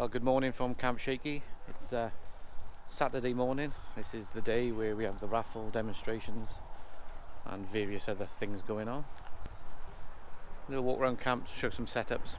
Well, good morning from Camp Shaky. It's Saturday morning. This is the day where we have the raffle demonstrations and various other things going on. A little walk around camp to show some setups.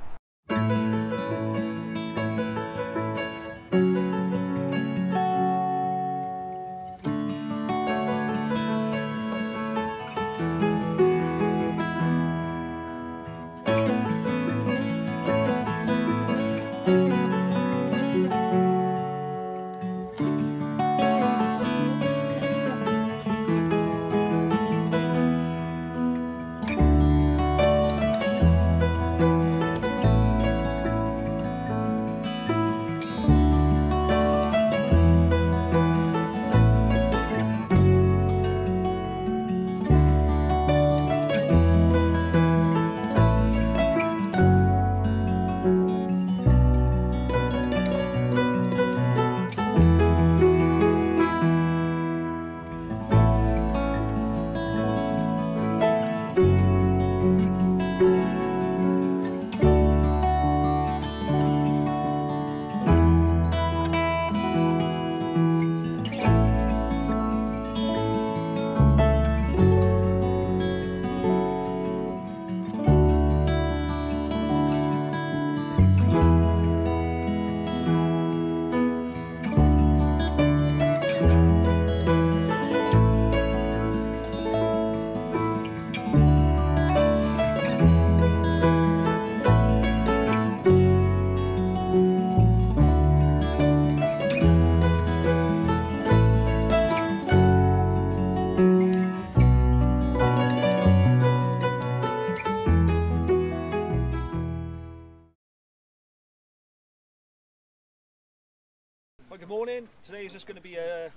Well, good morning. Today is just going to be a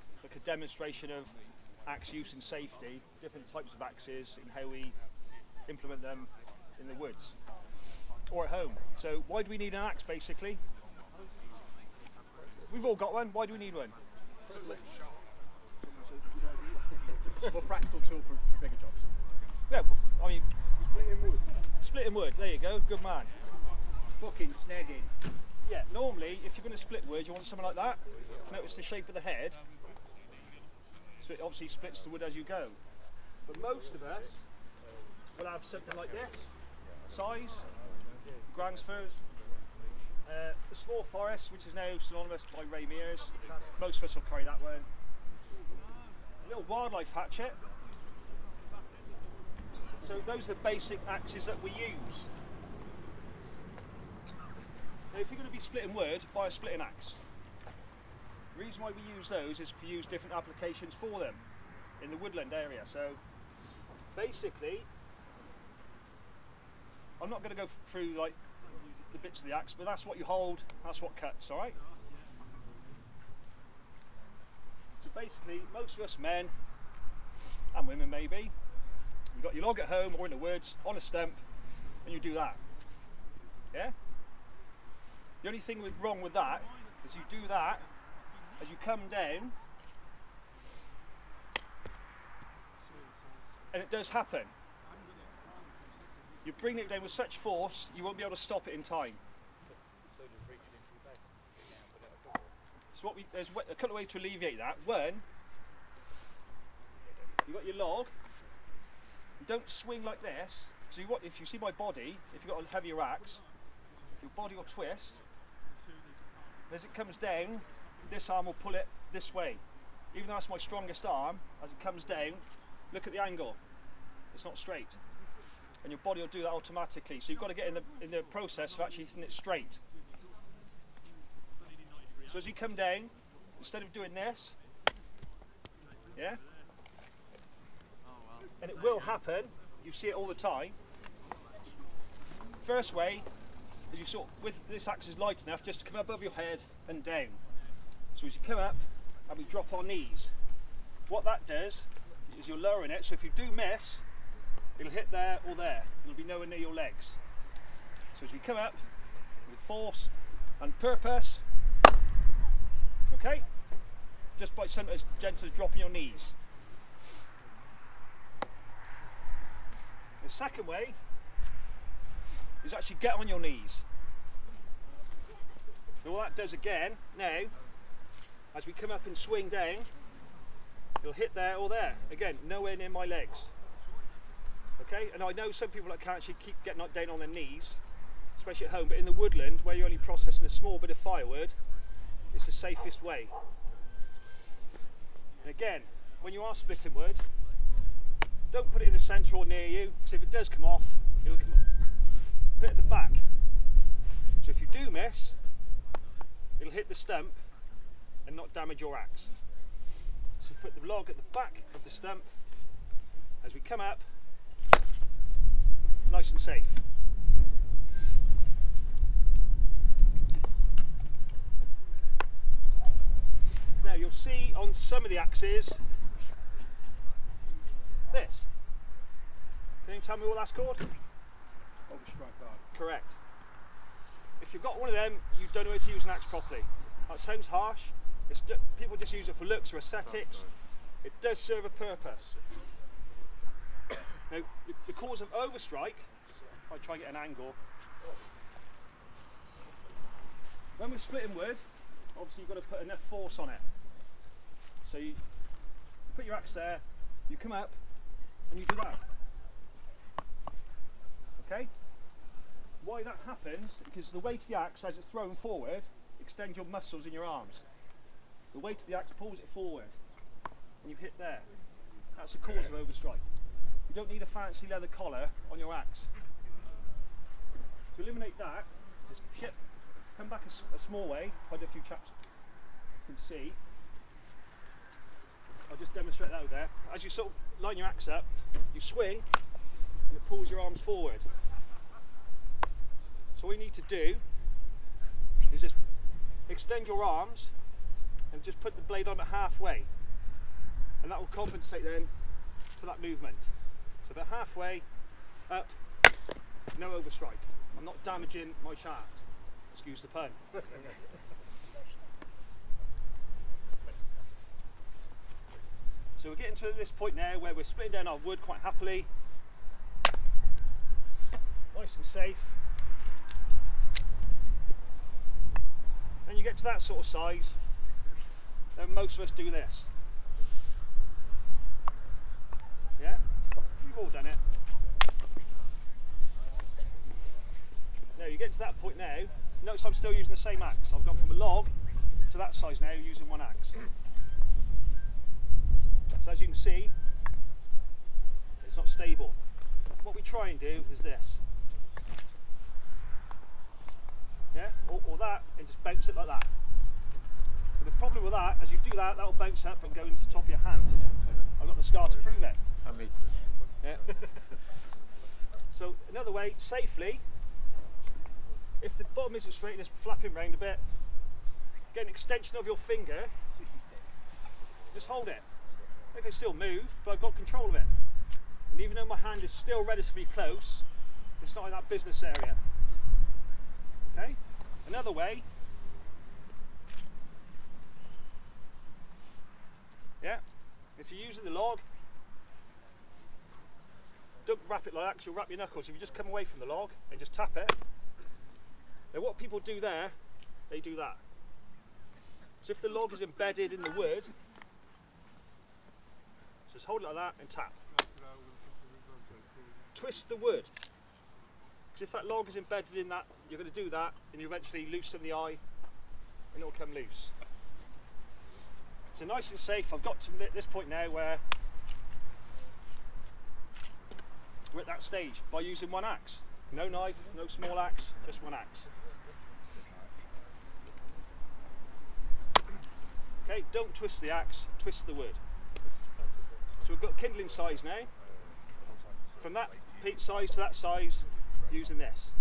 demonstration of axe use and safety, different types of axes and how we implement them in the woods or at home. So why do we need an axe basically? We've all got one. Why do we need one? It's a more practical tool for bigger jobs. Yeah, I mean, Splitting wood. splitting wood. There you go. Good man. Booking, snagging. Yeah, normally if you're going to split wood, you want something like that. Notice the shape of the head. So it obviously splits the wood as you go. But most of us will have something like this, size, Gransfors, the small forest, which is now synonymous by Ray Mears. Most of us will carry that one. A little wildlife hatchet. So those are the basic axes that we use. Now, if you're going to be splitting wood, buy a splitting axe. The reason why we use those is we use different applications for them in the woodland area. So basically, I'm not going to go through like the bits of the axe, but that's what you hold, that's what cuts, alright? So basically, most of us men, and women maybe, you've got your log at home or in the woods, on a stump, and you do that. Yeah? The only thing wrong with that is you do that, as you come down, and it does happen. You bring it down with such force, you won't be able to stop it in time. So there's a couple of ways to alleviate that. One, you've got your log, you don't swing like this, so if you see my body, if you've got a heavier axe, your body will twist. As it comes down, this arm will pull it this way. Even though that's my strongest arm, as it comes down, look at the angle. It's not straight. And your body will do that automatically. So you've got to get in the process of actually hitting it straight. So as you come down, instead of doing this, yeah? And it will happen, you see it all the time. First way, you sort of, with this axe is light enough just to come above your head and down. So as you come up and we drop our knees, what that does is you're lowering it, so if you do miss, it'll hit there or there. It'll be nowhere near your legs. So as you come up with force and purpose, okay, just by something as gentle as dropping your knees. The second way is actually get on your knees. And all that does again, now, as we come up and swing down, you'll hit there or there. Again, nowhere near my legs. Okay, and I know some people that can't actually keep getting down on their knees, especially at home, but in the woodland, where you're only processing a small bit of firewood, it's the safest way. And again, when you are splitting wood, don't put it in the centre or near you, because if it does come off, it'll come up. Put it at the back. So if you do miss, it'll hit the stump and not damage your axe. So put the log at the back of the stump as we come up, nice and safe. Now you'll see on some of the axes this. Can you tell me what that's called? Overstrike guard. Correct. If you've got one of them, you don't know how to use an axe properly. That sounds harsh. People just use it for looks or aesthetics. It does serve a purpose. Now, the cause of overstrike, if I try and get an angle, when we're splitting wood, obviously you've got to put enough force on it. So you put your axe there, you come up, and you do that. Okay? Why that happens, because the weight of the axe, as it's thrown forward, extends your muscles in your arms. The weight of the axe pulls it forward, and you hit there. That's the cause of overstrike. You don't need a fancy leather collar on your axe. To eliminate that, just come back a small way, quite a few chaps can see. I'll just demonstrate that over there. As you sort of line your axe up, you swing, and it pulls your arms forward. So all you need to do is just extend your arms and just put the blade on at halfway, and that will compensate then for that movement. So about halfway up, no overstrike. I'm not damaging my shaft, excuse the pun. So we're getting to this point now where we're splitting down our wood quite happily, nice and safe. Then you get to that sort of size, then most of us do this. Yeah? We've all done it. Now you get to that point now, notice I'm still using the same axe. I've gone from a log to that size now using one axe. So as you can see, it's not stable. What we try and do is this. Yeah, or that, and just bounce it like that. But the problem with that, as you do that, that will bounce up and go into the top of your hand. I've got the scar to prove it. Yeah. So another way, safely, if the bottom isn't straight and it's flapping round a bit, get an extension of your finger, just hold it. I can still move, but I've got control of it. And even though my hand is still relatively close, it's not in that business area. Okay? Another way, yeah, if you're using the log, don't wrap it like that because you'll wrap your knuckles. If you just come away from the log and just tap it, now what people do there, they do that. So if the log is embedded in the wood, just hold it like that and tap. Twist the wood. Because if that log is embedded in that, you're going to do that and you eventually loosen the eye and it'll come loose. So nice and safe. I've got to this point now where we're at that stage by using one axe. No knife, no small axe, just one axe. Okay, don't twist the axe, twist the wood. So we've got kindling size now. From that size to that size, using this.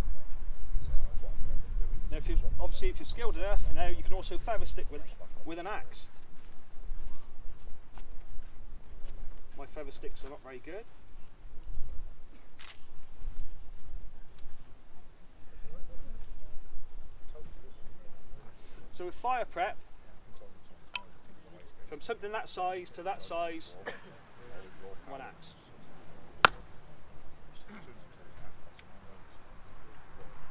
Now, obviously, if you're skilled enough, now you can also feather stick with an axe. My feather sticks are not very good. So with fire prep, from something that size to that size, one axe.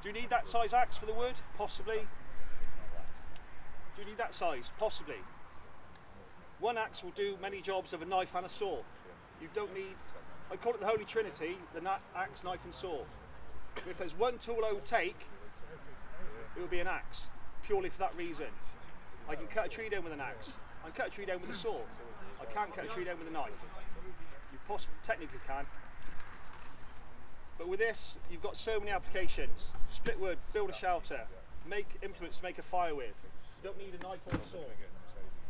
Do you need that size axe for the wood? Possibly. that size, possibly. One axe will do many jobs of a knife and a saw. You don't need, I call it the Holy Trinity, the axe, knife and saw. If there's one tool I would take, it would be an axe, purely for that reason. I can cut a tree down with an axe. I can cut a tree down with a saw. I can't cut a tree down with a knife. You possibly technically can. But with this, you've got so many applications. Split wood, build a shelter, make implements to make a fire with. You don't need a knife or a saw.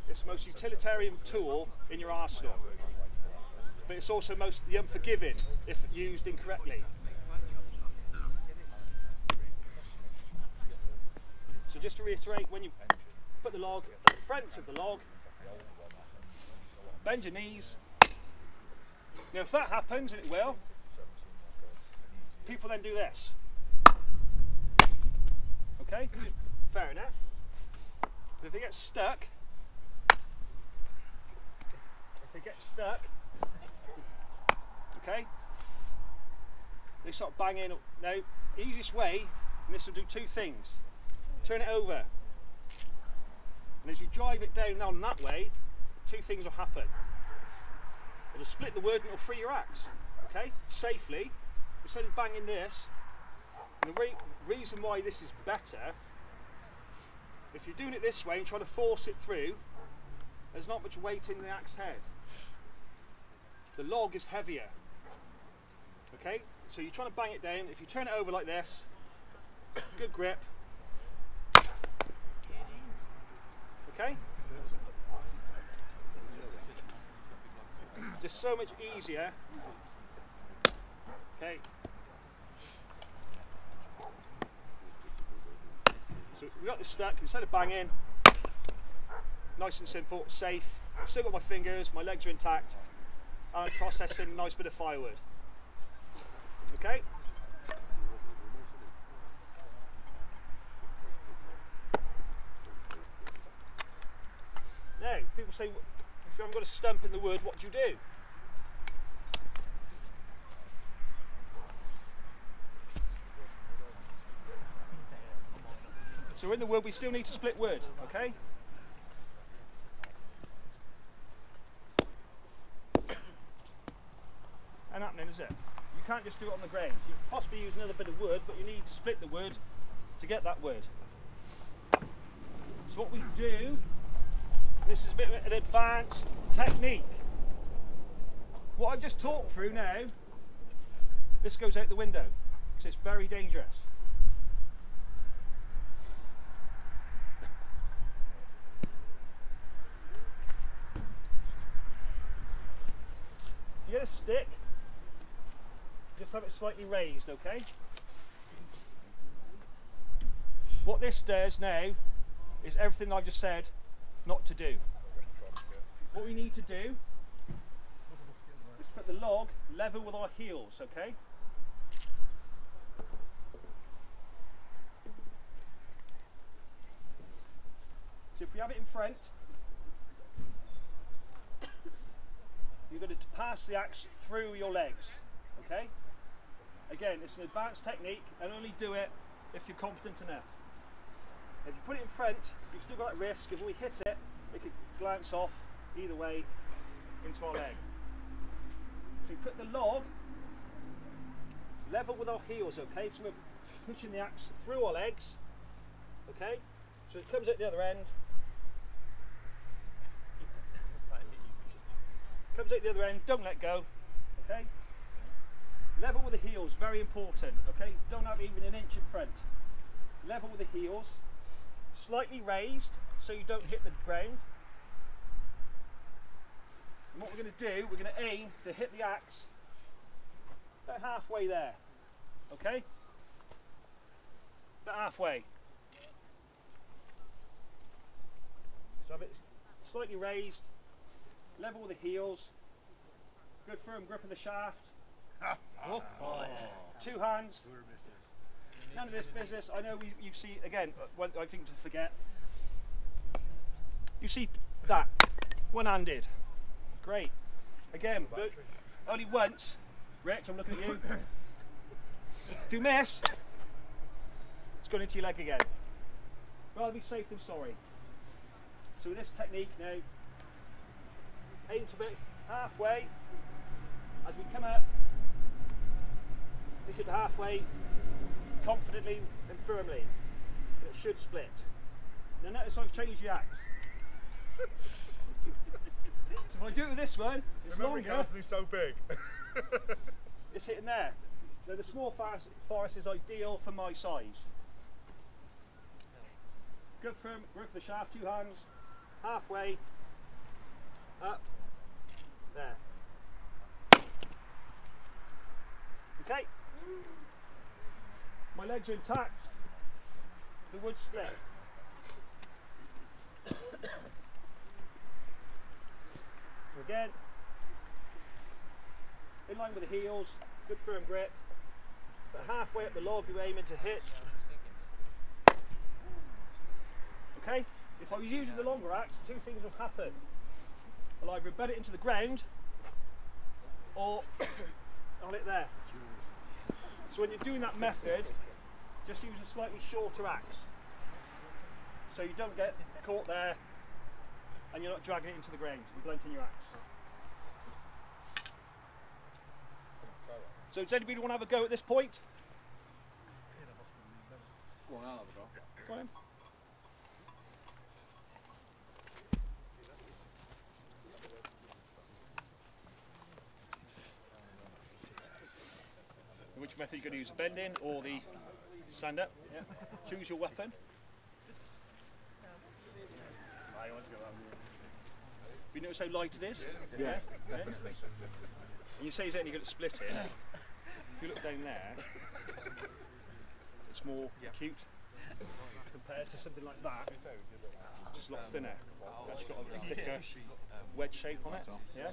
It's the most utilitarian tool in your arsenal. But it's also the unforgiving if used incorrectly. So just to reiterate, when you put the log at the front of the log, bend your knees. Now if that happens, and it will, people then do this. Okay, fair enough. But if it gets stuck, okay, they start banging. Now, easiest way, and this will do two things. Turn it over, and as you drive it down on that way, two things will happen. It'll split the wood and it'll free your axe, okay, safely, instead of banging this. And the reason why this is better, if you're doing it this way and trying to force it through, there's not much weight in the axe head. The log is heavier, okay, so you're trying to bang it down. If you turn it over like this, good grip, okay, just so much easier, okay. So we got this stuck. Instead of banging, nice and simple, safe. I've still got my fingers, my legs are intact, and I'm processing a nice bit of firewood. Okay? Now, people say, if you haven't got a stump in the wood, what do you do? So in the wood, we still need to split wood, okay? And happening, is it? You can't just do it on the ground. You can possibly use another bit of wood, but you need to split the wood to get that wood. So what we do, this is a bit of an advanced technique. What I've just talked through now, this goes out the window, because it's very dangerous. You get a stick, just have it slightly raised, okay? What this does now is everything I've just said not to do. What we need to do is put the log level with our heels, okay? So if we have it in front, you're going to pass the axe through your legs, okay? Again, it's an advanced technique, and only do it if you're competent enough. If you put it in front, you've still got that risk if we hit it, it could glance off either way into our leg. So we put the log level with our heels, okay? So we're pushing the axe through our legs, okay? So it comes at the other end. Comes out the other end, don't let go, okay? Level with the heels, very important, okay? Don't have even an inch in front. Level with the heels, slightly raised so you don't hit the ground. And what we're going to do, we're going to aim to hit the axe about halfway there, okay? About halfway. So have it slightly raised. Level with the heels, good firm grip of the shaft, two hands, none of this business. I know you see, again, one I think to forget, you see that, one-handed, great, again, but only once, Rich, I'm looking at you, if you miss, it's going into your leg again, rather be safe than sorry. So with this technique now, aim to be halfway. As we come up, hit it halfway, confidently and firmly. And it should split. Now notice I've changed the axe. So if I do it with this one, it's Remember, longer. it has to be so big. It's hitting there. Now the small forest is ideal for my size. Good firm, grip the shaft, 2 hands, halfway, up, there. Okay. My legs are intact. The wood split. So again, in line with the heels, good firm grip. But halfway up the log you're aiming to hit. Okay? If I was using the longer axe, 2 things will happen. I'll either embed it into the ground or I'll hit there. So when you're doing that method, just use a slightly shorter axe. So you don't get caught there and you're not dragging it into the ground and blunting your axe. So does anybody want to have a go at this point? Go on, I'll have a go. Go on. Which method are you going to use, bending or the stand up? Yeah. Choose your weapon. You notice how light it is? Yeah. And you say it's only going to split it. If you look down there, it's more acute compared to something like that. Just a lot thinner. It's actually got a thicker wedge shape on it. Yeah.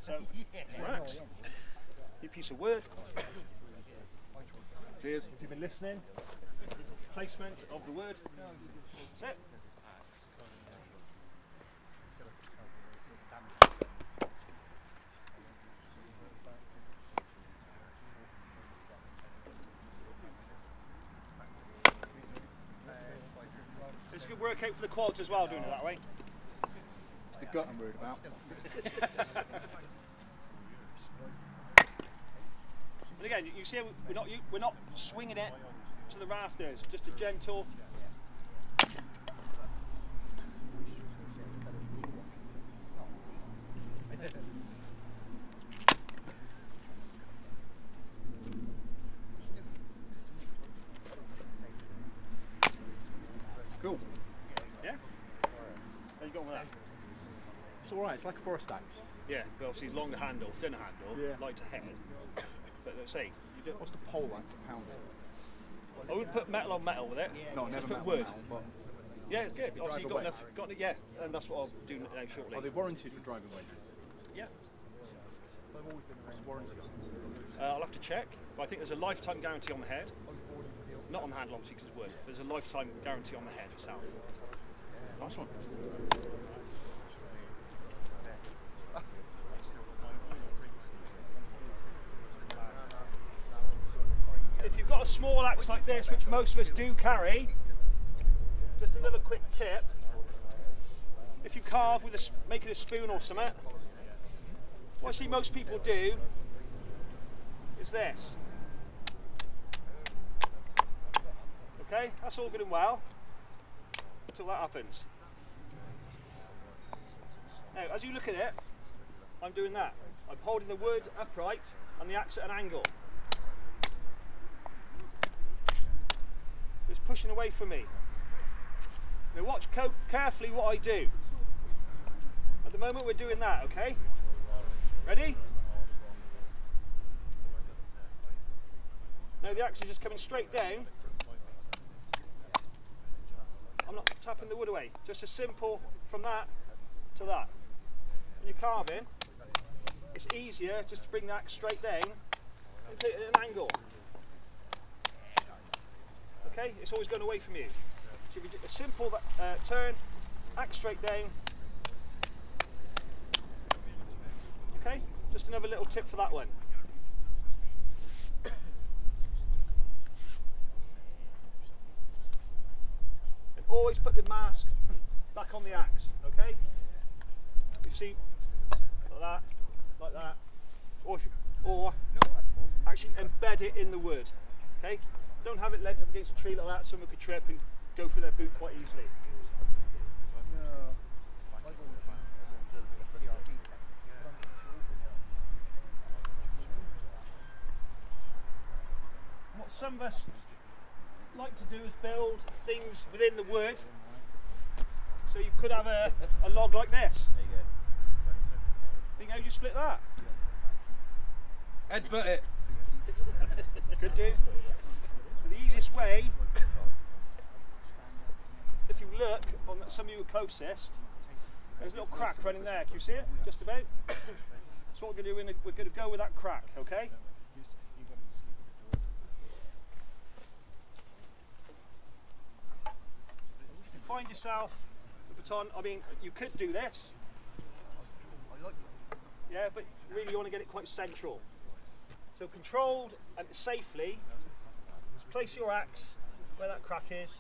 So, relax. Your piece of wood. Cheers. If you've been listening, placement of the wood. That's it. It's a good workout for the quads as well, doing it that way. It's the gut I'm worried about. But again, you see, we're not swinging it to the rafters. Just a gentle. Cool. Yeah. How you going with that? It's alright, it's like a forest axe. Yeah, but obviously longer handle, thinner handle, Yeah. lighter head. But let's say, What's the pole like for pounding? I wouldn't put metal on metal with it. No, just never put metal wood. now, but Yeah, it's good. Obviously, you've got away. enough. Yeah, and that's what I'll do now shortly. are they warranted for driving wedges? Yeah. What's the warranty on? I'll have to check, but I think there's a lifetime guarantee on the head. Not on the handle, obviously, because it's wood. There's a lifetime guarantee on the head itself. Nice one. If you've got a small axe like this, which most of us do carry, just another quick tip. If you carve with making a spoon or something, what I see most people do is this. Okay, that's all good and well until that happens. Now, as you look at it, I'm doing that. I'm holding the wood upright and the axe at an angle. It's pushing away from me. Now watch carefully what I do. At the moment we're doing that, okay? Ready? Now the axe is just coming straight down. I'm not tapping the wood away. Just a simple from that to that. When you're carving, it's easier just to bring the axe straight down and take it at an angle. Okay, it's always going away from you. So if you do a simple turn, axe straight down. Okay, just another little tip for that one. And always put the mask back on the axe, okay? You see, like that, or actually embed it in the wood, okay? Don't have it legged up against a tree like that, someone could trip and go through their boot quite easily. What some of us like to do is build things within the wood. So you could have a log like this. There you go. Think how you split that? Headbutt it. Could do. So the easiest way, if you look on some of you closest, there's a little crack running there. Can you see it? Just about. So what we're going to do, we're going to go with that crack, okay? Find yourself the baton. I mean, you could do this. Yeah, but really you want to get it quite central. So controlled and safely, just place your axe where that crack is.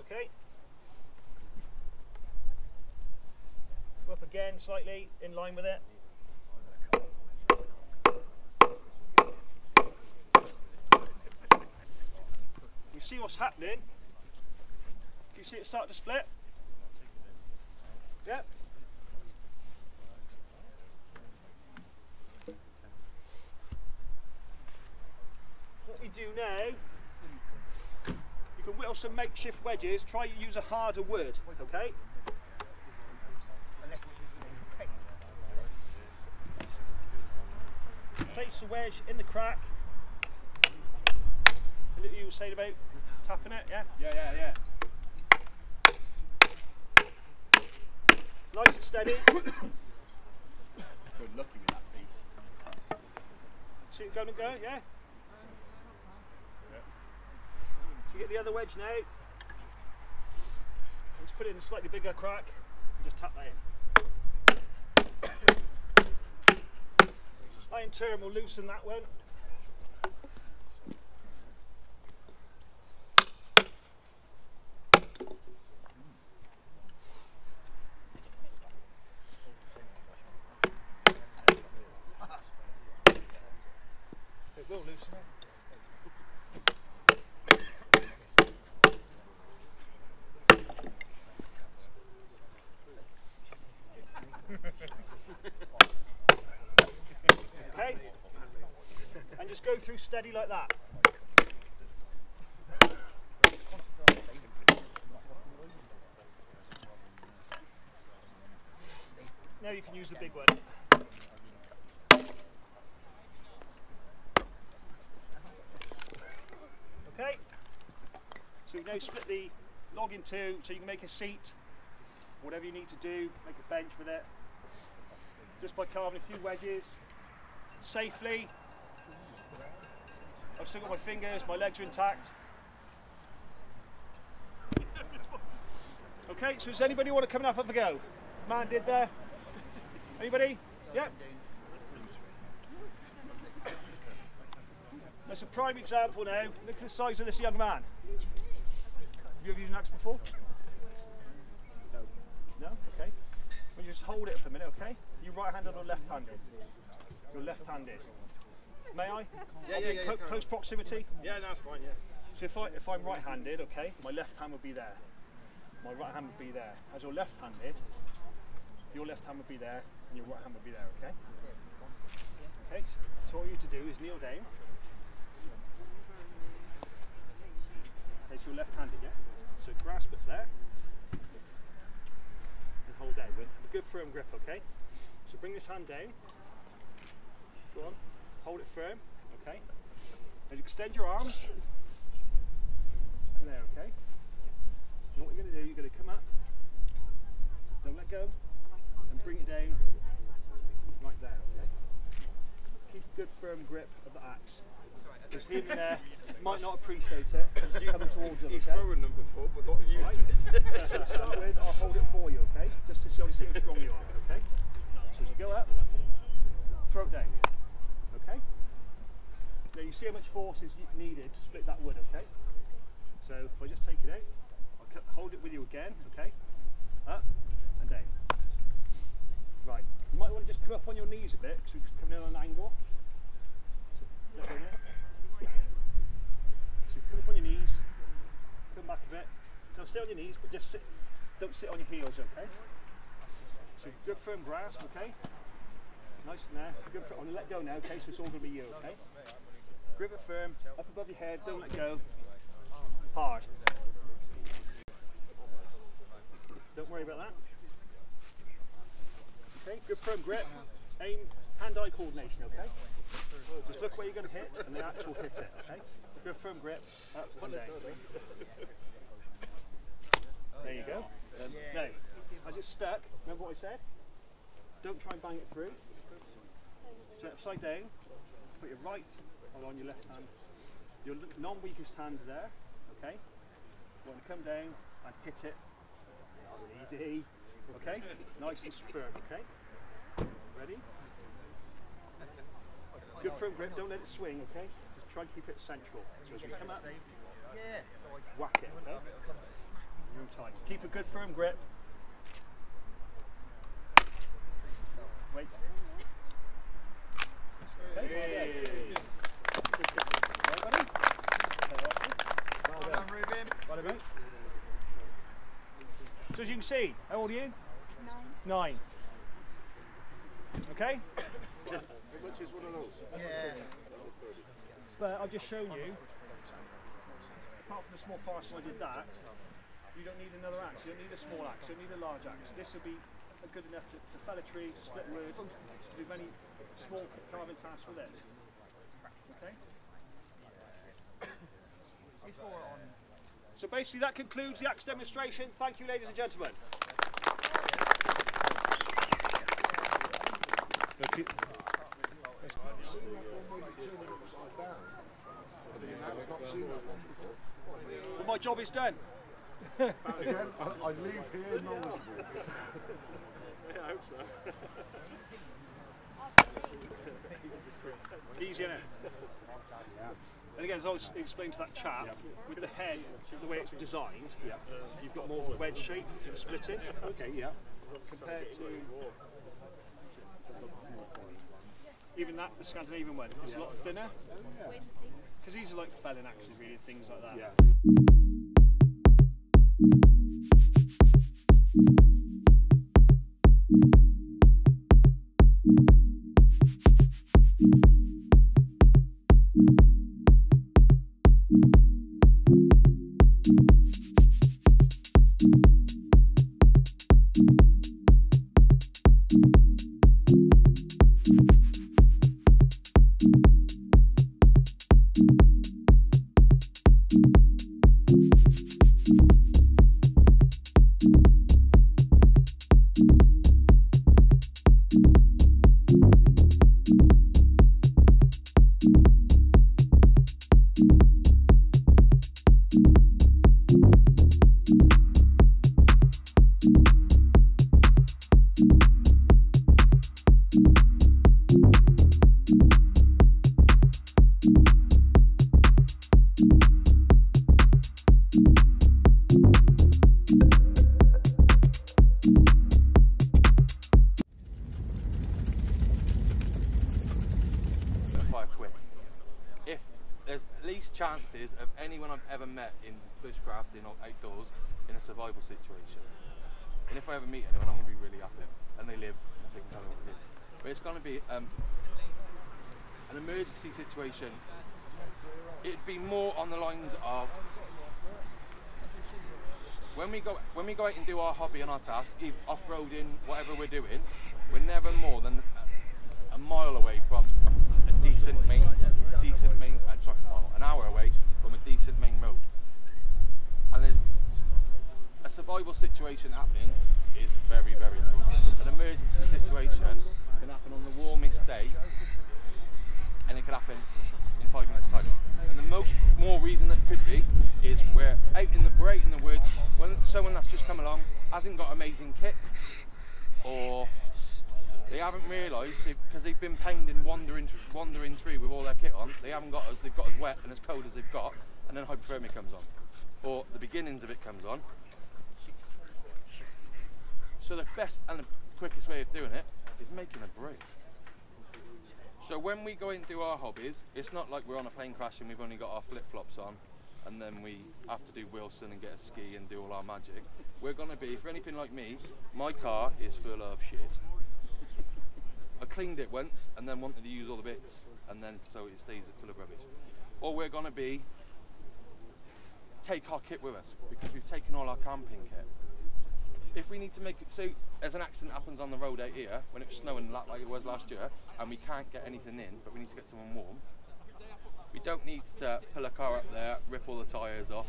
Okay. Go up again slightly, in line with it. You see what's happening? Do you see it start to split? Yep. What we do now, you can whittle some makeshift wedges, try to use a harder wood, okay? Place the wedge in the crack. You were saying about tapping it, yeah? Yeah. Nice and steady. Good lucky with that piece. See it going and going, yeah? So you get the other wedge now. Just put it in a slightly bigger crack and just tap that in. Iron turn will loosen that one. It will loosen it. Okay, and just go through steady like that. Now you can use the big one. Okay, so you now split the log in two so you can make a seat, whatever you need to do, make a bench with it, just by carving a few wedges, safely. I've still got my fingers, my legs are intact. Okay, so does anybody want to come and have a go? Man did there? Anybody? Yep. That's a prime example now. Look at the size of this young man. Have you ever used an axe before? No. No? Okay. Well, you just hold it for a minute, okay? You right-handed or left-handed? You're left-handed. May I? Yeah. Close proximity? Yeah, no, that's fine, yeah. So if I'm right-handed, okay, my left hand would be there. My right hand would be there. As you're left-handed, your left hand would be there, and your right hand would be there, okay? Okay, so what you need to do is kneel down. Okay, so you're left-handed, yeah? So grasp it there, and hold down with a good firm grip, okay? So bring this hand down, go on, hold it firm, okay? As you extend your arms, there, okay? And what you're going to do, you're going to come up, don't let go, and bring it down right there, okay? Keep a good firm grip of the axe. Because him there might not appreciate it as you're coming towards him, okay? He's thrown them before, but not used Right. So to start with, I'll hold it for you, okay? Just to see how strong you are, okay? So as you go up, throw it down, okay? Now you see how much force is needed to split that wood, okay? So if I just take it out, I'll hold it with you again, okay? Up and down. Right, you might want to just come up on your knees a bit because we're coming in on an angle. So, so come up on your knees, come back a bit. So stay on your knees, but just sit, don't sit on your heels, okay? So good firm grasp, okay? Nice and there. Good for, I'm going to let go now, okay? So it's all going to be you, okay? Grip it firm, up above your head, don't let go. Hard. Don't worry about that. Okay, good firm grip. Aim, hand-eye coordination, okay? Just look where you're going to hit and the axe will hit it, okay? Good firm grip, up and down. There you go. Now, as it's stuck, remember what I said? Don't try and bang it through. So upside down, put your right on your left hand, your non-weakest hand there, okay? You want to come down and hit it, easy, okay? Nice and firm, okay? Ready? Good firm grip, don't let it swing, okay? Just try and keep it central. So as you come up, whack it, okay? Real tight. Keep a good firm grip. Wait. Okay. Right, buddy? Well done, Ruben. Right about. So as you can see, how old are you? 9. Okay? Which is one of those? Yeah. But I've just shown you, apart from the small forest I did that, you don't need another axe, you don't need a small axe, you don't need a large axe. This will be good enough to fell a tree, to split wood, to do many small carving tasks with it. Okay? So basically that concludes the axe demonstration. Thank you, ladies and gentlemen. Well, my job is done. Again, I leave here knowledgeable. Yeah, I hope so. Easy, innit? And again, as I was explaining to that chap, with the head, the way it's designed, you've got more of a wedge shape for the splitting. Okay, yeah. Compared to even that, the Scandinavian one, it's a lot thinner. Because these are like felling axes, really, and things like that. Yeah. Chances of anyone I've ever met in bushcrafting or outdoors in a survival situation. And if I ever meet anyone, I'm going to be really happy. And they live, and so they can tell me what to do. But it's going to be an emergency situation. It'd be more on the lines of when we go out and do our hobby and our task, off-roading, whatever we're doing, we're never more than a mile away from a decent main, an hour away from a decent main road. And there's a survival situation happening is very, very low. An emergency situation can happen on the warmest day, and it could happen in 5 minutes' time. And the more reason that could be is we're out in the woods when someone that's just come along hasn't got amazing kit, or They haven't realised, because they've been pounding, wandering through with all their kit on, they've got as wet and as cold as they've got, and then hypothermia comes on. Or the beginnings of it comes on. So the best and the quickest way of doing it is making a break. So when we go and do our hobbies, it's not like we're on a plane crash and we've only got our flip-flops on and then we have to do Wilson and get a ski and do all our magic. We're going to be, for anything like me, my car is full of shit. I cleaned it once and then wanted to use all the bits and then so it stays full of rubbish. Or we're going to be take our kit with us because we've taken all our camping kit. If we need to make it, so as an accident happens on the road out here when it was snowing like it was last year and we can't get anything in but we need to get someone warm, we don't need to pull a car up there, rip all the tyres off,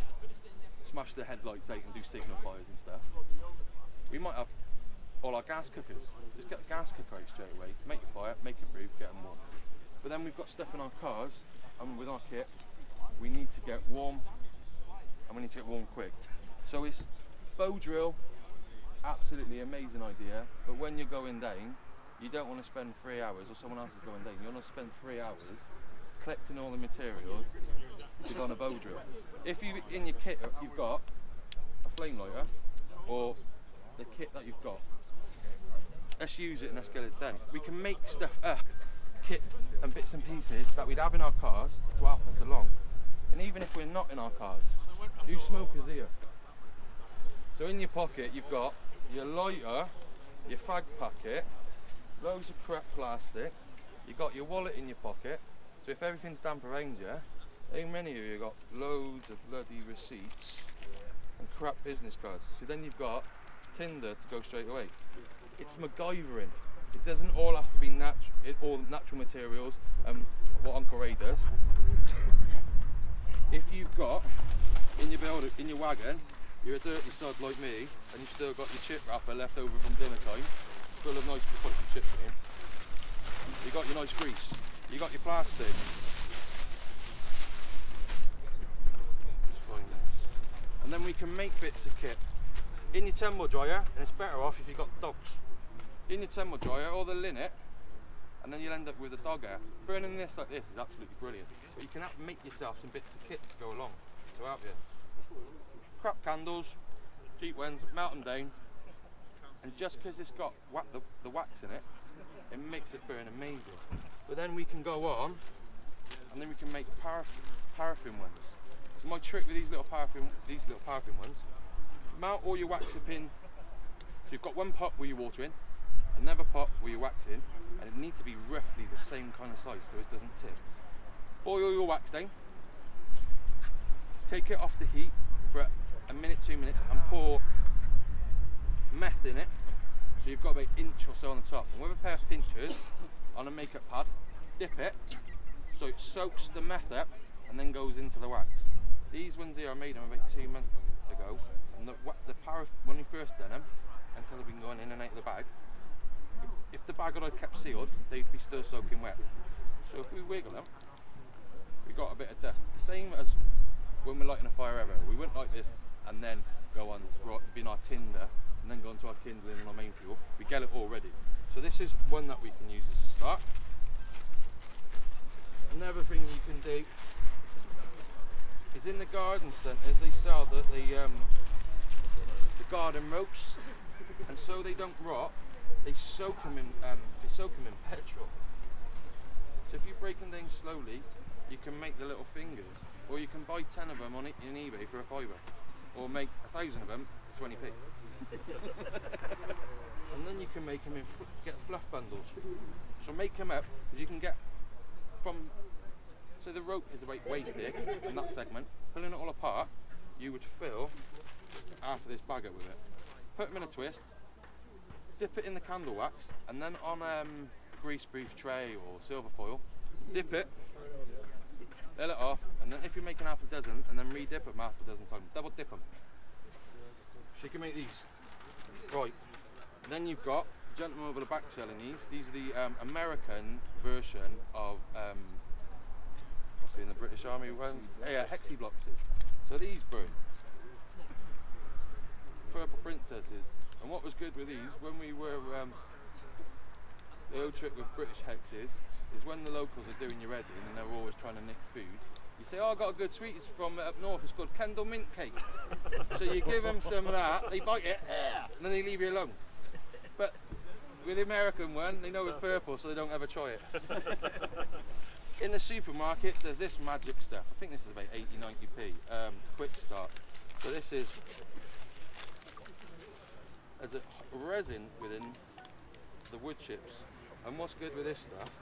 smash the headlights out and do signal fires and stuff. We might have all our gas cookers. Just get the gas cooker out straight away, make a fire, make a brew, get them warm. But then we've got stuff in our cars and with our kit we need to get warm and we need to get warm quick. So it's bow drill, absolutely amazing idea, but when you're going down you don't want to spend 3 hours, or someone else is going down, you want to spend 3 hours collecting all the materials to go on a bow drill. If you in your kit you've got a flame lighter or the kit that you've got, let's use it and let's get it done. We can make stuff up, kit and bits and pieces that we'd have in our cars to help us along. And even if we're not in our cars, who smokers here? So in your pocket you've got your lighter, your fag packet, loads of crap plastic, you've got your wallet in your pocket, so if everything's damp around you, how many of you got loads of bloody receipts and crap business cards? So then you've got Tinder to go straight away. It's MacGyvering. It doesn't all have to be all natural materials and what Uncle Ray does. If you've got in your wagon, you're a dirty sod like me, and you've still got your chip wrapper left over from dinner time, full of nice chips in. You got your nice grease. You got your plastic. And then we can make bits of kit in your tumble dryer, and it's better off if you've got dogs. In your tumble dryer, or the linnet, and then you'll end up with a dog hair. Burning this like this is absolutely brilliant. But you can make yourself some bits of kit to go along to help you. Crap candles, cheap ones, melt them down, and just because it's got the wax in it, it makes it burn amazing. But then we can go on, and then we can make paraffin ones. So my trick with these little paraffin ones, mount all your wax up in. So you've got one pot where you water in, another pot where you wax in, and it needs to be roughly the same kind of size so it doesn't tip. Boil your wax down, take it off the heat for a minute, 2 minutes, and pour meth in it. So you've got about an inch or so on the top. And with a pair of pinchers on a makeup pad, dip it so it soaks the meth up and then goes into the wax. These ones here I made them about 2 months ago, and the paraffin, when we first done them, and because I've been going in and out of the bag, if the bag had kept sealed, they'd be still soaking wet. So if we wiggle them, we got a bit of dust. The same as when we're lighting a fire ever. We wouldn't like this and then go on to bin our tinder and then go on to our kindling and our main fuel. We get it all ready. So this is one that we can use as a start. Another thing you can do is in the garden centres they sell the garden ropes, and so they don't rot, they soak them in petrol. So if you break them down slowly, you can make the little fingers, or you can buy 10 of them on eBay for £5, or make 1,000 of them for 20p. And then you can make them get fluff bundles. So make them up, because you can get from, so the rope is about waist thick in that segment. Pulling it all apart, you would fill half of this bag up with it. Put them in a twist, dip it in the candle wax, and then on a greaseproof tray or silver foil, dip it, fill it off, and then if you're making half a dozen, and then re-dip them half a dozen times, double dip them. So you can make these. Right, and then you've got, gentlemen over the back selling these. These are the American version of, what's it in the British Army ones? Yeah, Hexi boxes. So these burn. Purple princesses. And what was good with these, when we were The old trick with British hexes is when the locals are doing your head in and they're always trying to nick food, you say, oh, I got a good sweet, it's from up north, it's called Kendal mint cake. So you give them some of that, they bite it, and then they leave you alone. But with the American one, they know it's purple, so they don't ever try it. In the supermarkets, there's this magic stuff. I think this is about 80-90p, quick start. So this is, there's a resin within the wood chips. And what's good with this stuff,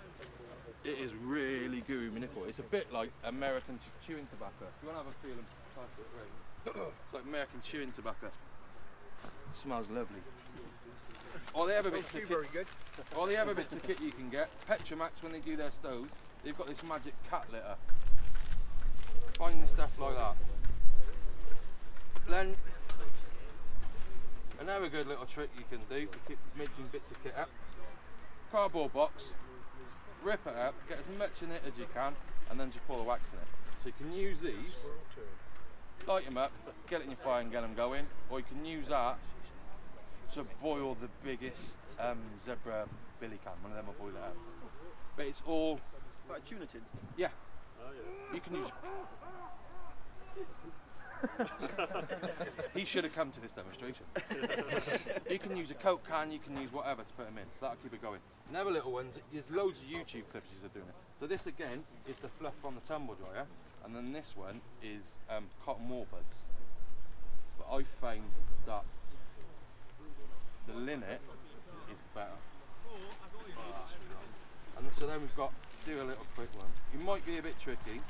it is really gooey manipul. It's a bit like American chewing tobacco. If you want to have a feel and pass it around, it's like American chewing tobacco. It smells lovely. All the other bits of kit, all the other bits of kit you can get, Petromax when they do their stoves, they've got this magic cat litter. Finding stuff like that. Then another good little trick you can do to keep making bits of kit up. Cardboard box, rip it up, get as much in it as you can, and then just pour the wax in it. So you can use these, light them up, get it in your fire and get them going, or you can use that to boil the biggest zebra billy can. One of them will boil it up. But it's all Like a tuna tin? Yeah. You can use. He should have come to this demonstration. You can use a Coke can, you can use whatever to put them in, so that'll keep it going. Another little ones, there's loads of YouTube clips of doing it. So this again is the fluff from the tumble dryer, and then this one is cotton wool buds. But I found that the linnet is better. And so then we've got, do a little quick one. It might be a bit tricky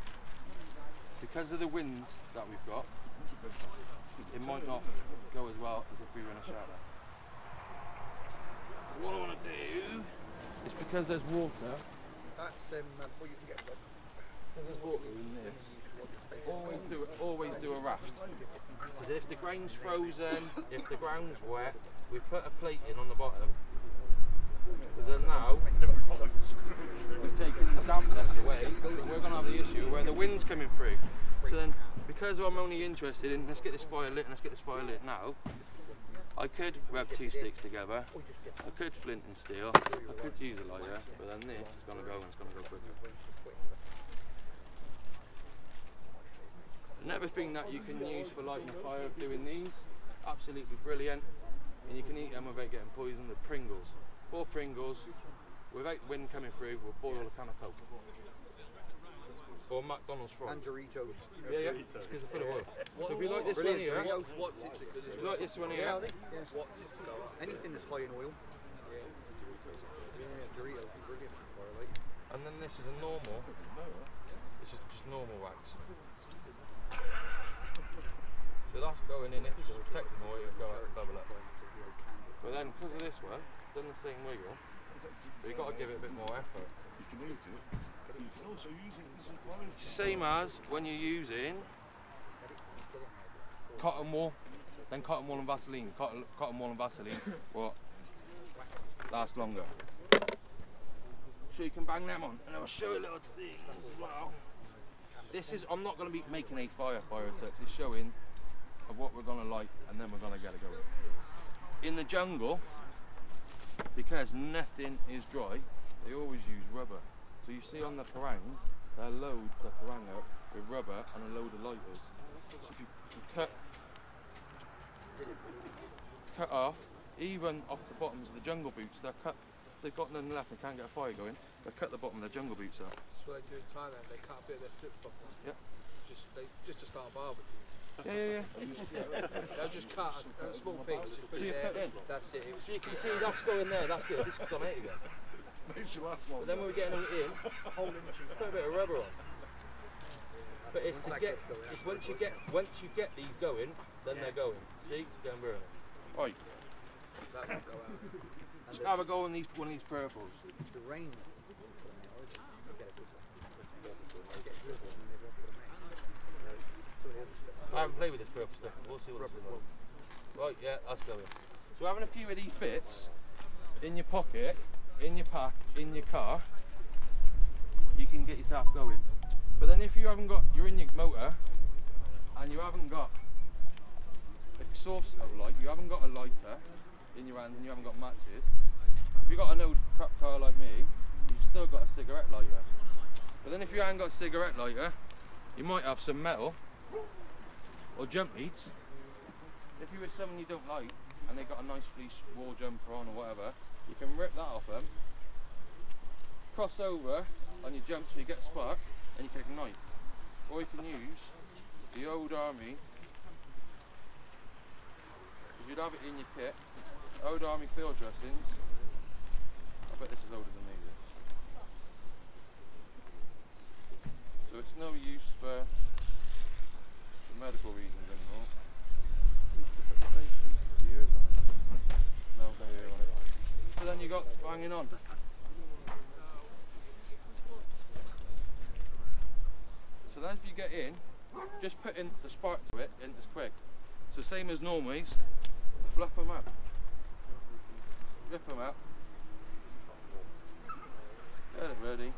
because of the wind that we've got. It might not go as well as if we were in a shower. What I want to do is, because there's water. That's what you can get from. Because there's water in this. Always do a raft. Because if the ground's frozen, if the ground's wet, we put a plate in on the bottom. Because then now we've taken the dampness away, so we're going to have the issue where the wind's coming through. So then, because I'm only interested in let's get this fire lit and let's get this fire lit now, I could rub two sticks together, I could flint and steel, I could use a lighter, but then this is going to go and it's going to go quicker. Another thing that you can use for lighting a fire doing these, absolutely brilliant, and you can eat them without getting poisoned, the Pringles. 4 Pringles, without wind coming through, we'll boil a can of Coke. Or McDonald's fries. And Doritos. Yeah, because they're full of oil. So if you like this one here, What's it to if you like this one here, What's it to go at? Anything that's high in oil. Yeah, Doritos is brilliant. and then this is a normal, this is just normal wax. So that's going in, if you just protect them more, it'll go out and bubble up. But then, because of this one, done the same wiggle, so you've got to give it a bit more effort. You can eat it, but you can also use it as a fire. Same as when you're using cotton wool, then cotton wool and Vaseline. Cotton wool and Vaseline will last longer. So you can bang them on, and I'll show you little things as well. This is, I'm not going to be making a fire as such, it's showing of what we're going to light, and then we're going to get it going. In the jungle, because nothing is dry, they always use rubber. So you see on the parangs, they load the parang up with rubber and a load of lighters. So if you cut off, even off the bottoms of the jungle boots, they're cut. If they've got none left and can't get a fire going, they cut the bottom of their jungle boots out. That's what they do in Thailand, they cut a bit of their flip-flop off. Yeah. Just to start a barbecue. Yeah. They'll just cut a small piece, just put So it you there. put in? That's it. So you can see that's going there, that's good. This has gone out again. Makes you last But longer. then when we're getting them in, put a bit of rubber on. But it's to get, it's once you get these going, then they're going. See, it's going burning. Right, That will go out. let's have a go on these one of these purples. It's the rain. I haven't played with this purple stuff. We'll see what this is like. Right, yeah, that's going. So having a few of these bits in your pocket, in your pack, in your car, you can get yourself going. But then if you haven't got, you're in your motor and you haven't got a source of light, you haven't got a lighter in your hand and you haven't got matches, if you've got an old crap car like me, you've still got a cigarette lighter. But then if you haven't got a cigarette lighter, you might have some metal or jump meats. If you're with someone you don't like and they've got a nice fleece wool jumper on or whatever, you can rip that off them, cross over on your jump so you get a spark, and you can ignite. Or you can use the old army, if you'd have it in your kit, old army field dressings. I bet this is older than me, this. So it's no use for medical reasons anymore. No, no year on it. So then you got banging on. So then if you get in, just put in the spark to it, and it's quick. So same as normies, fluff them out. Rip them out. Get it ready.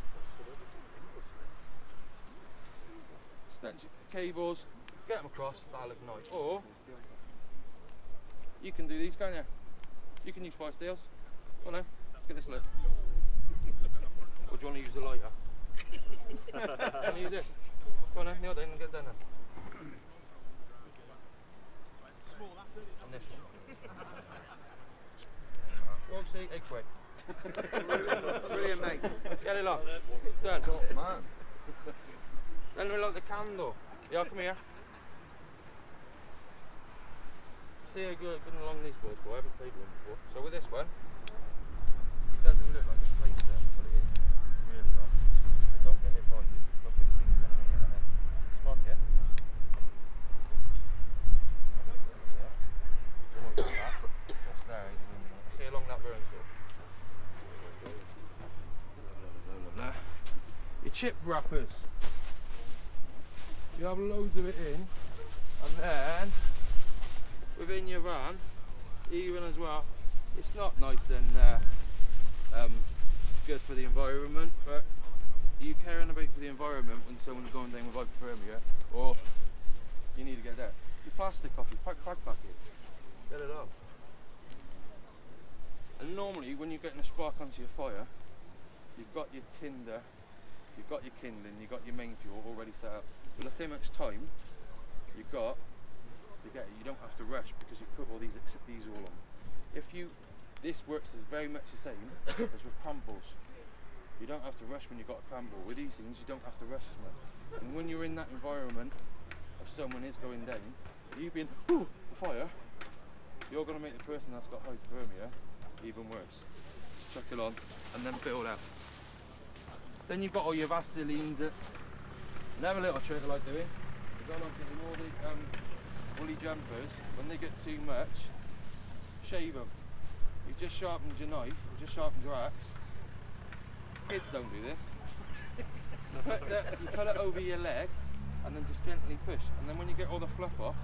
Stretch cables, get them across, style ignite. Or you can do these, can't you? You can use fire steels. Go on now, let's get this lit. Or do you want to use the lighter? Do you want to use this? Go on now, kneel down and get down now. And this one. Roll seat, egg quick. Brilliant, mate. Get it on. Done. Top man. Then we like the candle. Yeah, come here. See how good along these boards before. I haven't played one before. So with this one, it doesn't look like a plain set, but it is. Really not. Don't get it by you. Don't put your fingers anywhere near that head. Spark it. Yeah. Come on, like that. That's there. See along that burn saw. Your chip wrappers. You have loads of it in, and then within your van, even as well, it's not nice and good for the environment, but are you caring about for the environment when someone's going down with hypothermia, or you need to get that? Your plastic off your pack packets, get it off. And normally when you're getting a spark onto your fire, you've got your tinder, you've got your kindling, you've got your main fuel already set up. But look how much time you've got to get it. You don't have to rush because you put all these all on. This works as very much the same as with crambles. You don't have to rush when you've got a cramble. With these things, you don't have to rush as much. And when you're in that environment of someone is going down, you being the fire, you're going to make the person that's got hypothermia even worse. Chuck it on and then build out. Then you've got all your Vaselines. Another little trick I like doing, you go along getting all the woolly jumpers, when they get too much, shave them. You just sharpened your knife, you just sharpened your axe. Kids don't do this. You put it over your leg and then just gently push, and then when you get all the fluff off,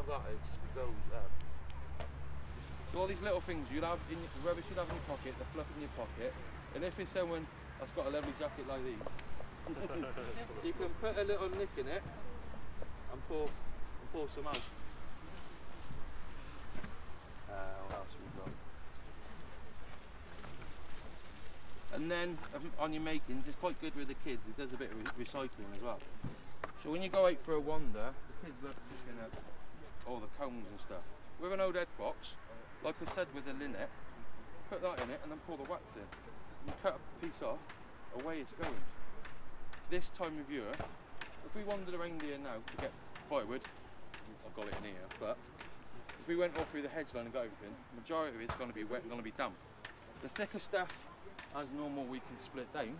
that it just goes up. So all these little things you'd have in the rubbish you'd have in your pocket, the fluff in your pocket, and if it's someone that's got a lovely jacket like these, you can put a little nick in it and pour some out. What else have we got? And then on your makings, it's quite good with the kids. It does a bit of recycling as well. So when you go out for a wander, the kids look looking at all the combs and stuff. With an old head box, like I said with the linnet, put that in it and then pour the wax in. You cut a piece off, away it's going. This time of year, if we wandered around here now to get firewood, I've got it in here, but if we went all through the hedge line and got everything, the majority of it's going to be wet and going to be damp. The thicker stuff, as normal, we can split down,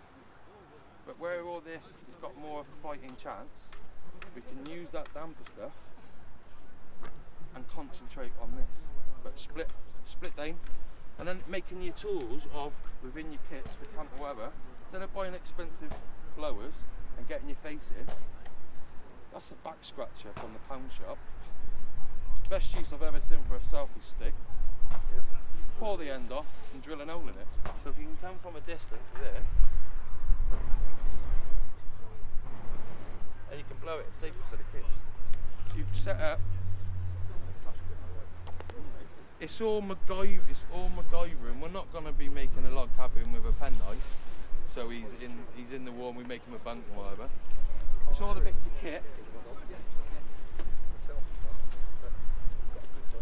but where all this has got more of a fighting chance, we can use that damper stuff and concentrate on this. But split down, and then making your tools of within your kits for camp or whatever, instead of buying expensive blowers and getting your face in, that's a back scratcher from the pound shop. Best use I've ever seen for a selfie stick. Pour the end off and drill an hole in it. So if you can come from a distance with it, and you can blow it, it's safer for the kids. So you set up it's all MacGyver, and we're not going to be making a log cabin with a penknife. So he's in the wall, and we make him a bunk or whatever. It's all the bits of kit.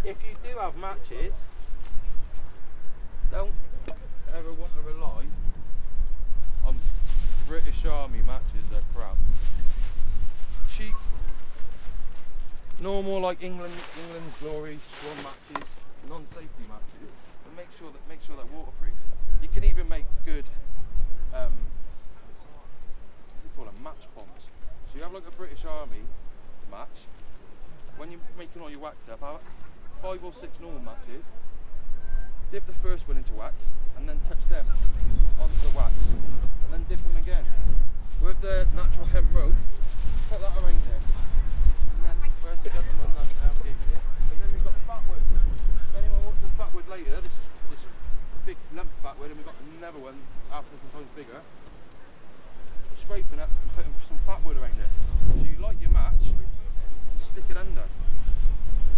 If you do have matches, don't ever want to rely on British Army matches. They're crap. Cheap, normal like England's Glory, Swan matches, non-safety matches, and make sure they're waterproof. You can even make good what do you call them, match bombs. So you have like a British Army match. When you're making all your wax up, have 5 or 6 normal matches. Dip the first one into wax, and then touch them onto the wax, and then dip them again. With the natural hemp rope, put that around there. And then where's the gentleman that gave me it? And then we've got fatwood. If anyone wants some fatwood later, this big lump of fatwood, and we've got another one half a dozen times bigger. Scraping up and putting some fatwood around it. So you light your match, and stick it under.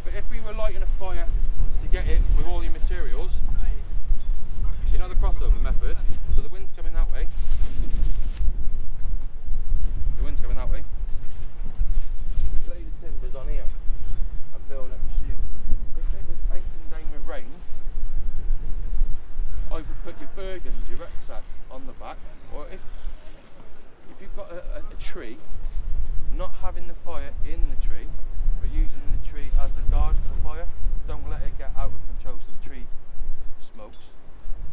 But if we were lighting a fire to get it with all your materials, you know the crossover method, so the wind's coming that way. The wind's coming that way. We lay the timbers on here and build up the shield. If it was painting down with rain, I would put your Bergens, your rucksacks on the back, or if you've got a tree, not having the fire in the tree, but using the tree as the guard for the fire. Don't let it get out of control so the tree smokes.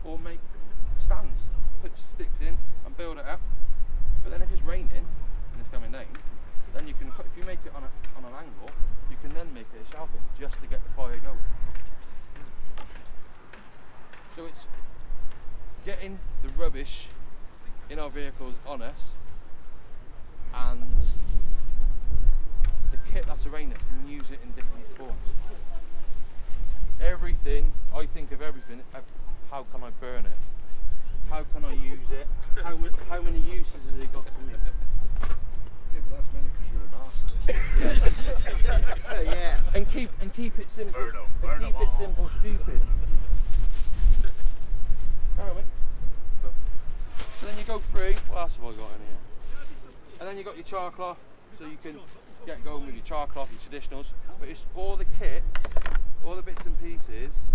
Or make stands, put sticks in and build it up. But then if it's raining and it's coming down, then you can, if you make it on an angle, you can then make it a shelving just to get the fire going. So it's getting the rubbish in our vehicles on us, and the kit that's around us, and use it in different forms. Everything, I think of everything, how can I burn it? How can I use it? How many uses has it got to me? Yeah, but that's mainly because you're an arsonist. Yeah. And keep it simple. Burn 'em all. Simple, stupid. Alright, mate. So then you go through, what else have I got in here? And then you got your char cloth, so you can get going with your char cloth, your traditionals. But it's all the kits, all the bits and pieces.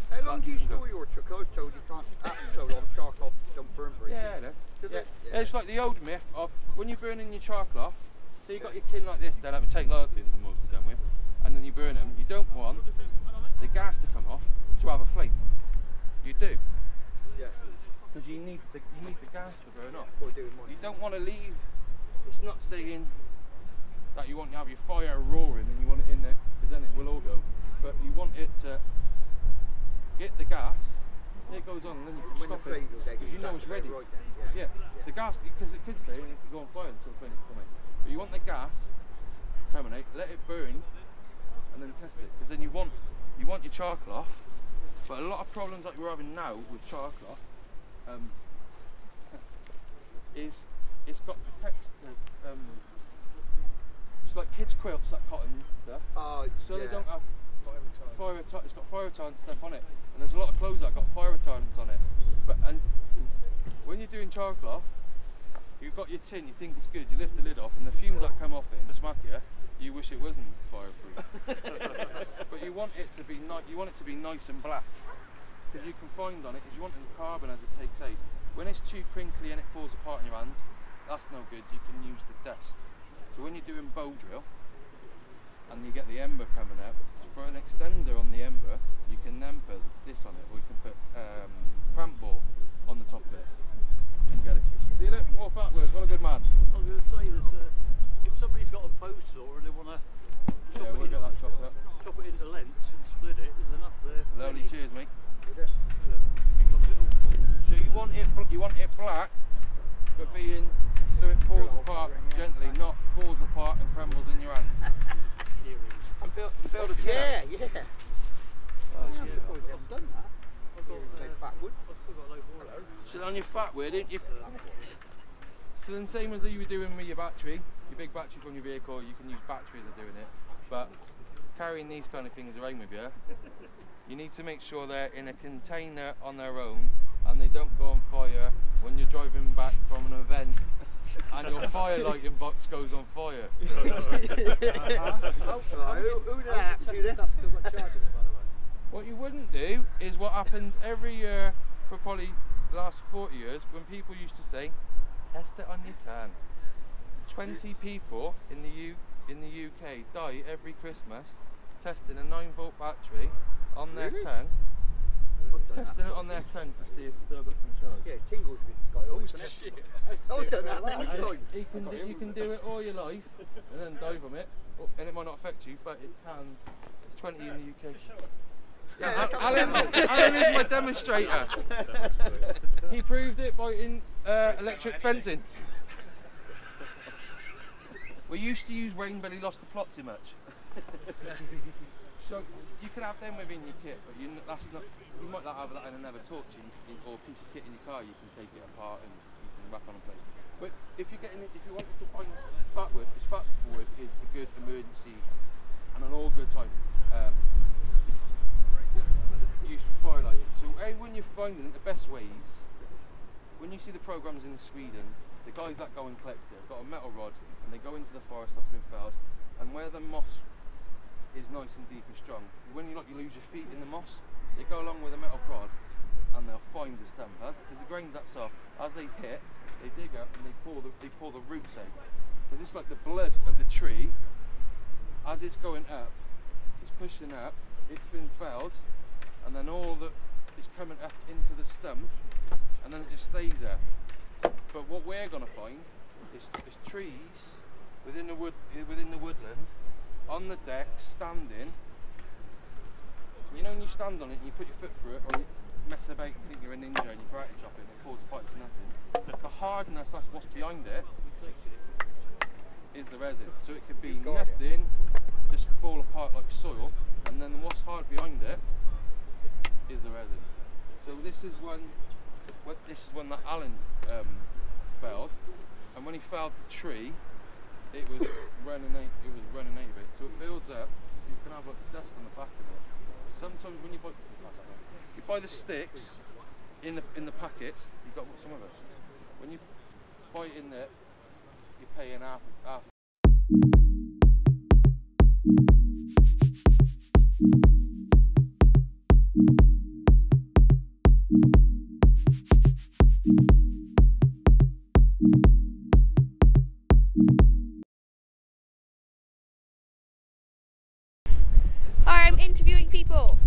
How long do you store your truck? I was told you can't happen so long. Charcoal don't burn very Yeah, good. it is. Does it? Yeah, it's like the old myth of when you're burning your char cloth, so you got your tin like this, then have a take loads in the most done with, and then you burn them. You don't want the gas to come off to have a flame. You do, Yeah. because you need the gas to burn off. For doing money. You don't want to leave. It's not saying that you want to have your fire roaring and you want it in there, because then it will all go. But you want it to get the gas. It goes on, and then you can When the stop flame it goes out, because you know it's ready. Right then, Yeah, the gas, because it could stay and it could go on fire until the flame come out. But you want the gas coming out, let it burn, and then test it. Because then you want your char cloth. But a lot of problems that we're having now with char cloth is it's got protection. It's like kids' quilts, that cotton stuff. Oh, So yeah. they don't have fire retardant. It's got fire retardant stuff on it, and there's a lot of clothes that got fire retardant on it. And when you're doing char cloth, you've got your tin. You think it's good. You lift the lid off, and the fumes that come off it and smack you, you wish it wasn't fireproof. But you want it to be You want it to be nice and black, because you can find on it. Because you want the carbon as it takes out. When it's too crinkly and it falls apart in your hand, that's no good. You can use the dust. So when you're doing bow drill and you get the ember coming out, for an extender on the ember, you can then put this on it, or you can put cramp ball on the top of this and get it. See, look, more fat work. What a good man. I was going to say, if somebody's got a bow saw and they want to Yeah, we'll get that chopped up. chop it into lengths and split it, there's enough there. Lovely, cheers, mate. So So you want it black, but being so it falls apart gently, not falls apart and crumbles in your hand. And build a tin. Yeah, yeah. That's I'm it. surprised they haven't done that. Made backwood. So on your fat wood, so then same as you were doing with your battery, your big battery from your vehicle, you can use batteries of doing it. But carrying these kind of things around with you, you need to make sure they're in a container on their own and they don't go on fire when you're driving back from an event and your fire lighting box goes on fire. Who did that? That's still got charging it, by the way. What you wouldn't do is what happens every year for probably the last 40 years when people used to say, test it on your tan. 20 people in the UK die every Christmas testing a 9-volt battery on their tan. Testing it on their tongue to see if it's still got some charge. Yeah, tingles with got those, isn't it? I've done that many times. You can do it all your life and then die from it, and it might not affect you, but it can. It's 20 in the UK. Yeah, Alan is my demonstrator. He proved it by electric fencing. We used to use Wayne Belly lost the plot too much. So you can have them within your kit, but that's not. You might not have that in another torch or piece of kit in your car. You can take it apart and you can wrap on a plate. But if you wanted to find fat wood, because fat wood is a good emergency and an all good type use for fire lighting. So when you're finding it, the best ways, when you see the programs in Sweden, the guys that go and collect it have got a metal rod and they go into the forest that's been felled, and where the moss is nice and deep and strong, when you lose your feet in the moss, they go along with a metal prod and they'll find the stump. Because the grain's that soft, as they hit, they dig up and they pull the roots out. Because it's like the blood of the tree, as it's going up, it's pushing up, it's been felled, and then all that is coming up into the stump, and then it just stays there. But what we're going to find is trees within the woodland, on the deck, standing. You know when you stand on it and you put your foot through it, or you mess about and think you're a ninja and you karate chop it and it falls apart to nothing. The hardness, that's what's behind it, is the resin. So it could be nothing, just fall apart like soil, and then what's hard behind it is the resin. So this is one that Alan felled, and when he felled the tree, it was running out a bit. So it builds up. You can have like dust on the back of it. Sometimes when you buy the sticks in the packets, you've got some of it. When you buy it in there, you're paying half. Hi, I'm interviewing people.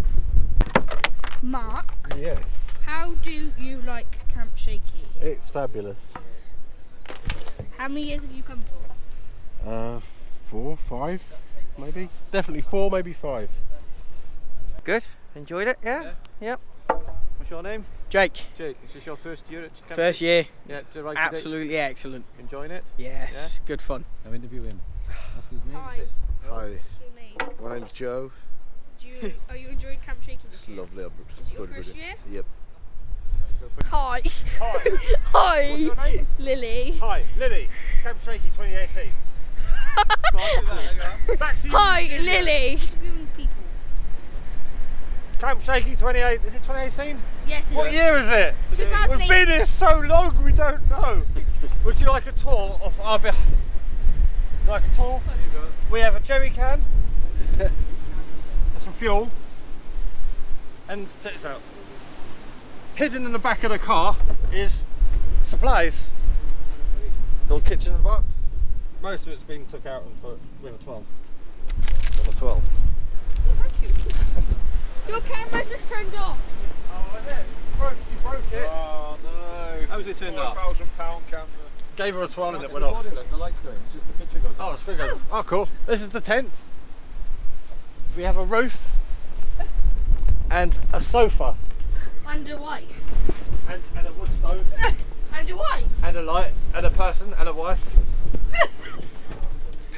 Mark. Yes. How do you like Camp Shaky? It's fabulous. How many years have you come for? 4, 5, maybe. Definitely 4, maybe 5. Good? Enjoyed it? Yeah? Yep. What's your name? Jake. Jake. Is this your first year at Camp First Shaky? year. Yeah, It's right absolutely excellent. Enjoying it? Yes, good fun. I'm interviewing. Ask his name. Hi. Hi, What's your name? my name's Joe. Are you enjoying Camp Shaky this It's year? lovely. Is it your first year? Yep. Hi. Hi. Hi. What's your name? Lily. Hi, Lily. Camp Shaky 2018. Back to you. Hi, Lily. Interviewing people. Camp Shaky 28. Is it 2018? Yes, it What is. year is it? 2008. We've been here so long we don't know. Would you like a tour of our behind? Like a tour? We have a jerry can. There's some fuel. And check this out. Hidden in the back of the car is supplies. Little kitchen in the box. Most of it's been took out and put with a 12. With a 12. Oh, thank you. Your camera's just turned off. Oh, is it? You broke it. Oh no. How was it turned off? £4,000 camera. Gave her a 12 and it went off. The light's going, it's just the picture goes Oh, it's going to go. Oh, cool. This is the tent. We have a roof and a sofa And a wife. and a wood stove And a wife. and a light and a person and a wife.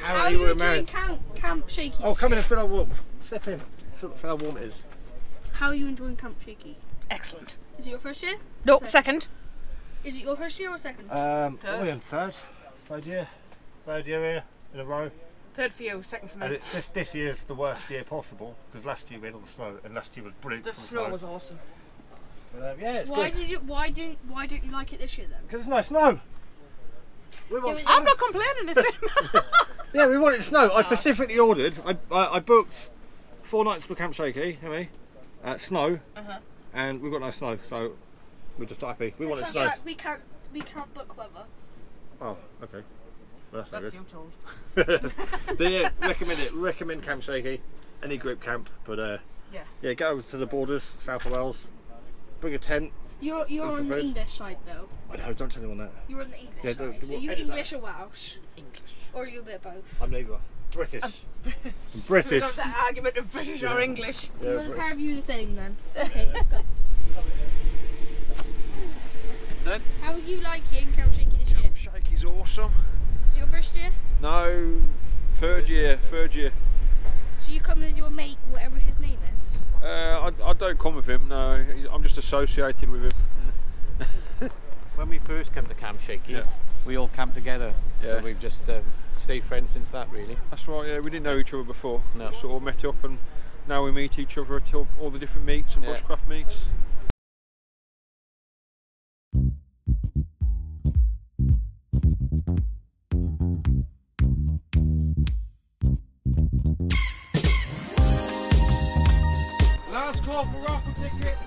How are you enjoying Camp Shaky? Oh, come in and feel how warm. Step in. Feel how warm it is. How are you enjoying Camp Shaky? Excellent. Is it your first year? No, second. Is it your first year or second? We're in third year. Third year here in a row. Third for you, second for me. And this year's the worst year possible because last year we had all the snow, and last year was brilliant. The snow was awesome. But, yeah, it's Why good. why didn't you like it this year then? Because there's no snow. We want snow. I'm not complaining. It's Yeah, we wanted snow. I specifically ordered. I booked 4 nights for Camp Shaky, snow, and we've got no snow, so we're just happy. We wanted snow. We can't book weather. Oh, okay. Well, that's That's no you told. good. But yeah, recommend it. Recommend Camp Shaky. Any group camp, but yeah, go over to the borders, south of Wales. Bring a tent. You're on the English side though. I know. Don't tell anyone that. You're on the English Yeah, side. Are you English or Welsh? English. Or are you a bit of both? I'm neither. British. I'm We British. got that argument of British or English. Yeah, Well, the pair of you are the same then. Okay, let's go. Done? How are you liking Camp Shaky this year? Shaky's awesome. Is it your first year? No, third year. So you come with your mate, whatever his name is? I don't come with him, no. I'm just associated with him. When we first came to Camp Shaky, we all camped together. so Yeah. we've just stayed friends since that, really. That's right, yeah. We didn't know each other before. No. We sort of met up, and now we meet each other at all the different meets and Yeah. bushcraft meets. Last call for raffle tickets.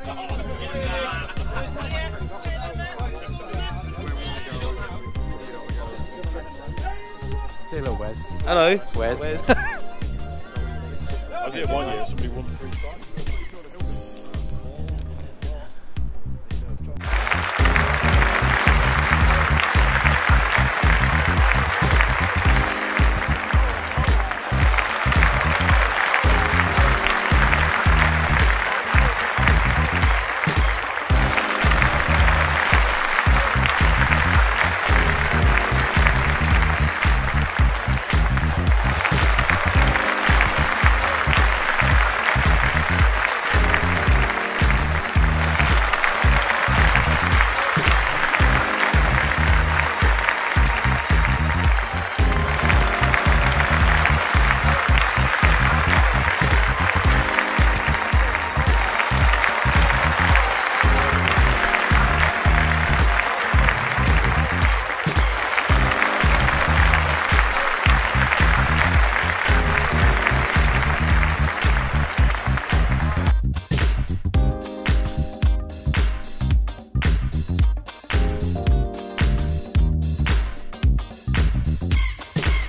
Say hello, Wes. Hello. Wes. I was here 1 year, somebody won 3 times.